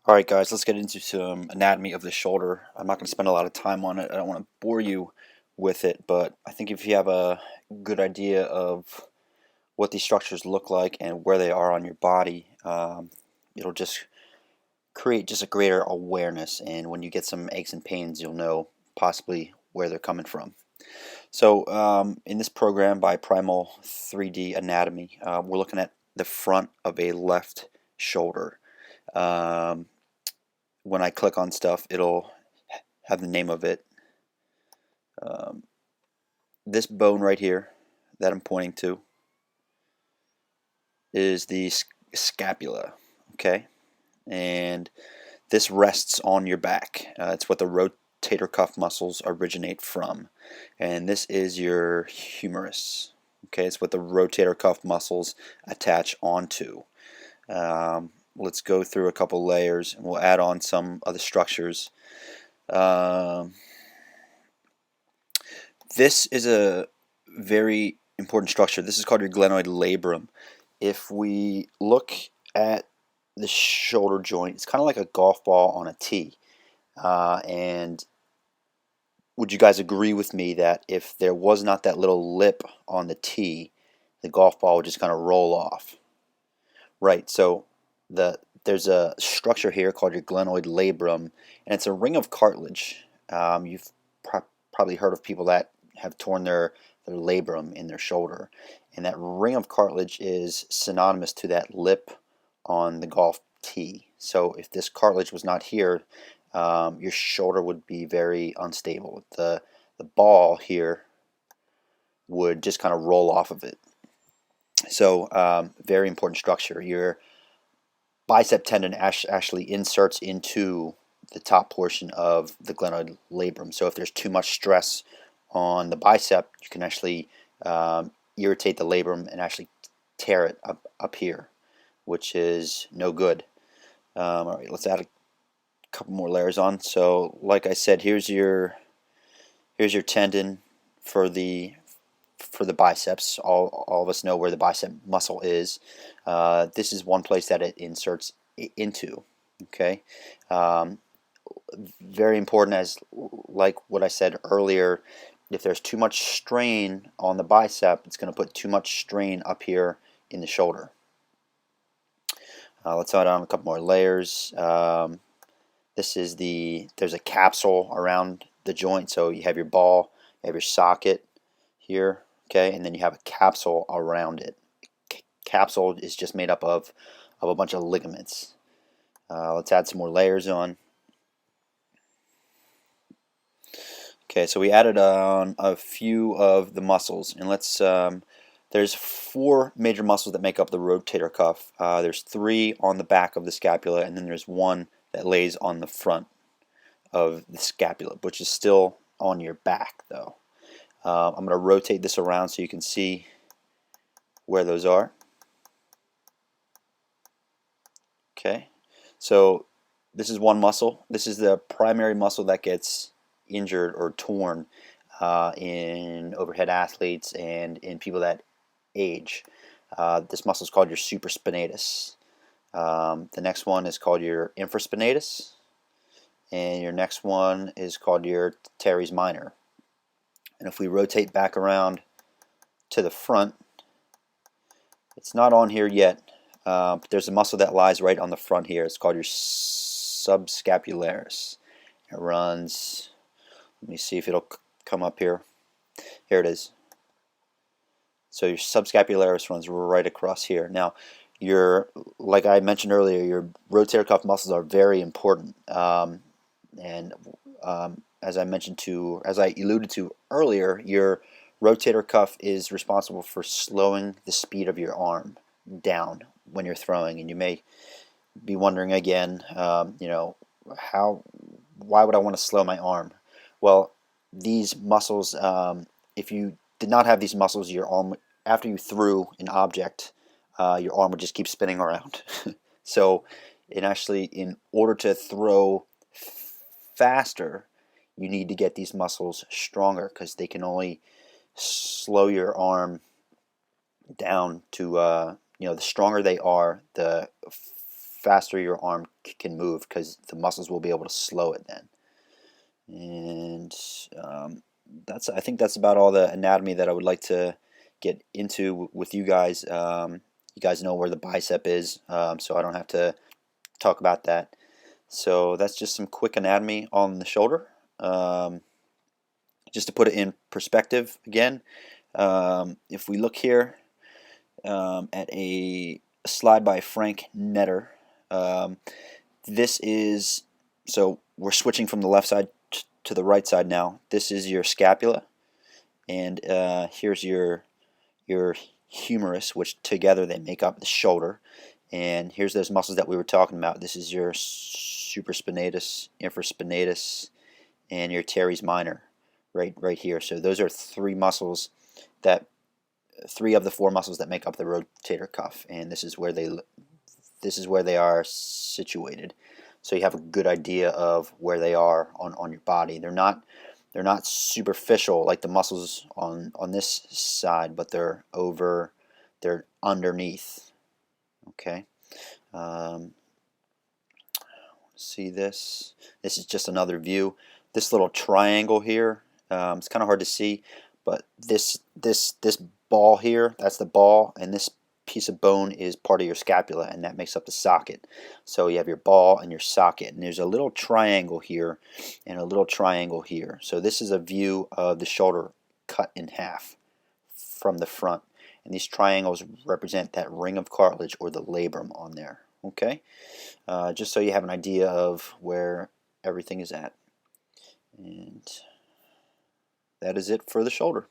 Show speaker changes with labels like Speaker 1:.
Speaker 1: Alright guys, let's get into some anatomy of the shoulder. I'm not going to spend a lot of time on it. I don't want to bore you with it, but I think if you have a good idea of what these structures look like and where they are on your body, it'll just create just a greater awareness, and when you get some aches and pains, you'll know possibly where they're coming from. So in this program by Primal 3D Anatomy, we're looking at the front of a left shoulder. When I click on stuff, it'll have the name of it. This bone right here that I'm pointing to is the scapula, okay? And this rests on your back. It's what the rotator cuff muscles originate from. And this is your humerus, okay? It's what the rotator cuff muscles attach onto. Let's go through a couple layers and we'll add on some other structures. This is a very important structure. This is called your glenoid labrum. If we look at the shoulder joint, it's kind of like a golf ball on a tee. And would you guys agree with me that if there was not that little lip on the tee, the golf ball would just kind of roll off? Right, so there's a structure here called your glenoid labrum, and it's a ring of cartilage. You've probably heard of people that have torn their labrum in their shoulder, and that ring of cartilage is synonymous to that lip on the golf tee. So if this cartilage was not here, your shoulder would be very unstable. The ball here would just kind of roll off of it. So very important structure. Your bicep tendon actually inserts into the top portion of the glenoid labrum. So if there's too much stress on the bicep, you can actually irritate the labrum and actually tear it up here, which is no good. All right, let's add a couple more layers on. So like I said, here's your tendon for the biceps. All of us know where the bicep muscle is. This is one place that it inserts into. Okay, very important, as like what I said earlier. If there's too much strain on the bicep, it's going to put too much strain up here in the shoulder. Let's add on a couple more layers. There's a capsule around the joint, so you have your ball, you have your socket here, okay, and then you have a capsule around it. Capsule is just made up of a bunch of ligaments. Let's add some more layers on. Okay, so we added on a few of the muscles, and let's there's 4 major muscles that make up the rotator cuff. There's 3 on the back of the scapula, and then there's 1 that lays on the front of the scapula, which is still on your back though. I'm going to rotate this around so you can see where those are. Okay, so this is one muscle. This is the primary muscle that gets injured or torn in overhead athletes and in people that age. This muscle is called your supraspinatus. The next one is called your infraspinatus, and your next one is called your teres minor. And if we rotate back around to the front, it's not on here yet, but there's a muscle that lies right on the front here. It's called your subscapularis. It runs, let me see if it'll come up here. Here it is. So your subscapularis runs right across here. Now, like I mentioned earlier, your rotator cuff muscles are very important. As I alluded to earlier, your rotator cuff is responsible for slowing the speed of your arm down when you're throwing. And you may be wondering again, why would I want to slow my arm? Well, these muscles, if you did not have these muscles, your arm, after you threw an object, your arm would just keep spinning around. So in order to throw faster, you need to get these muscles stronger, because they can only slow your arm down to, the stronger they are, the faster your arm can move, because the muscles will be able to slow it then. And I think that's about all the anatomy that I would like to get into with you guys. You guys know where the bicep is, so I don't have to talk about that. So that's just some quick anatomy on the shoulder. Just to put it in perspective again, if we look here at a slide by Frank Netter, this is, so we're switching from the left side to the right side now. This is your scapula, and here's your humerus, which together they make up the shoulder. And here's those muscles that we were talking about. This is your supraspinatus, infraspinatus, and your teres minor, right here. So those are three of the four muscles that make up the rotator cuff, and this is where they are situated. So you have a good idea of where they are on your body. They're not superficial like the muscles on this side, but they're underneath. Okay. See this? This is just another view. This little triangle here, it's kind of hard to see, but this ball here, that's the ball, and this piece of bone is part of your scapula, and that makes up the socket. So you have your ball and your socket, and there's a little triangle here and a little triangle here. So this is a view of the shoulder cut in half from the front, and these triangles represent that ring of cartilage or the labrum on there. Okay, just so you have an idea of where everything is at. And that is it for the shoulder.